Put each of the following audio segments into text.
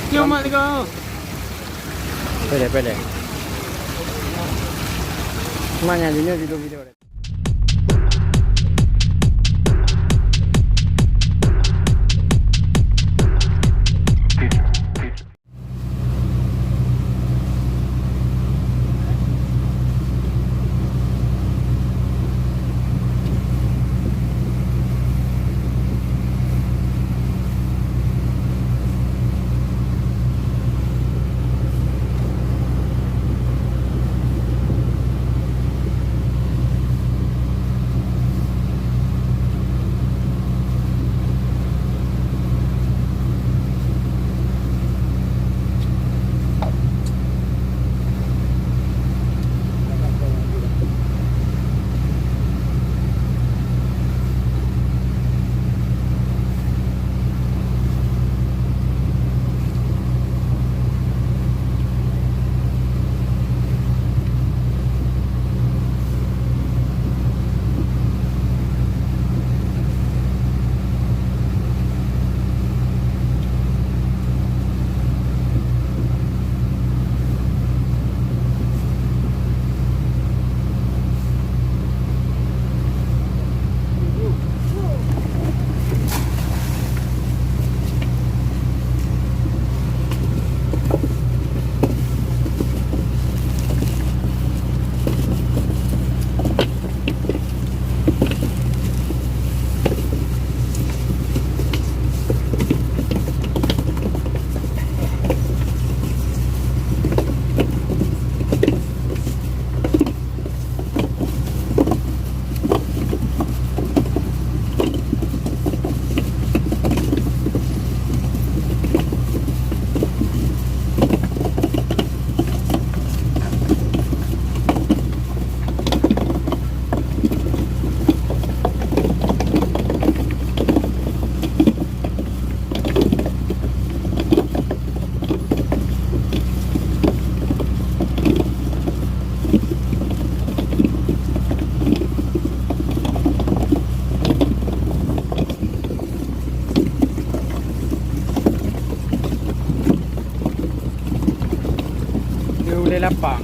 Yo mak tengok. Pede. Semuanya di video. Lapang.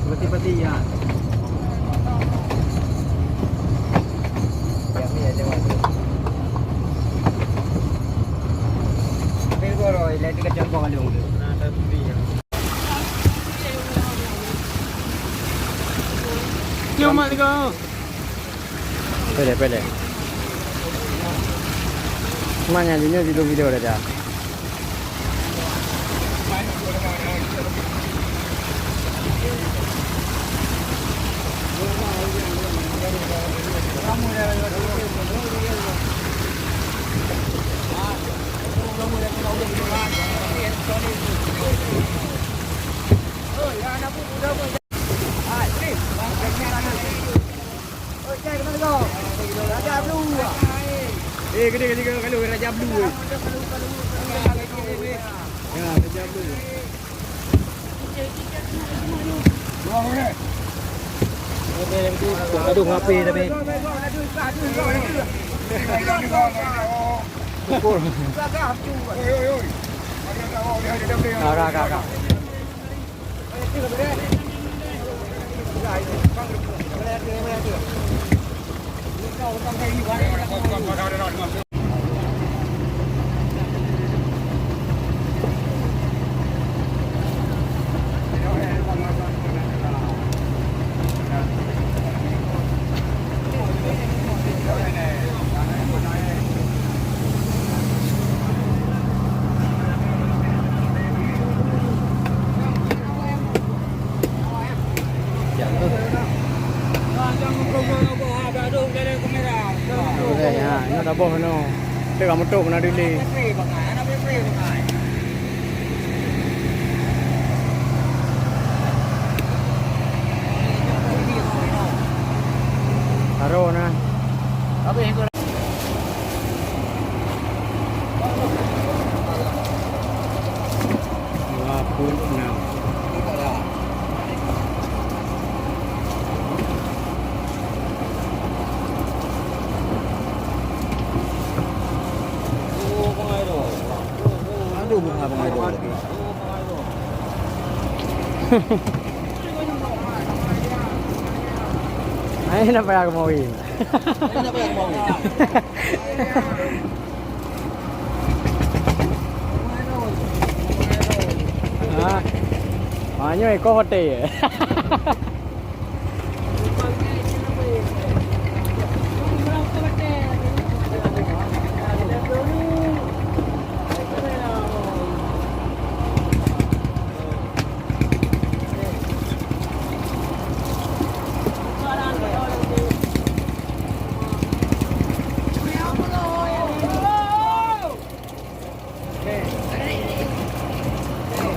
Peti-peti ya. Lihat dekat jangkau kali dulu. Ada beli ya. Yo mak tengok. Pede. Semuanya di video dah. Anak pun muda pun. Ah, sini. Bang, kena anak. Oh, cek mana kau? Raja Blue. Gede kalau Raja Blue. Ya, Raja Blue. Dua mana? Aduh, ngapi tapi. Pukul. Kak. Boleh ya, ini dah boh no. Kita kamu tok mana dulu. Haro na. Apa yang kau? Wapun na. Aduh, bunga itu. Ay, na pa ako mawin. Ano ba yung mau? Ah. Banyo eko hote.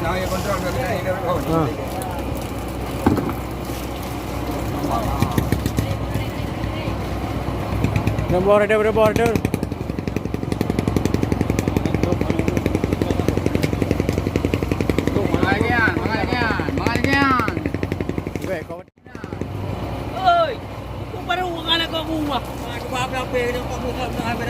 Nah, ya kontrol Ah. Udah border. Mangalgian. Baik, kau. Oi, kung parang wala ka kuha. Mga kapag-kapag, kapag-kapag,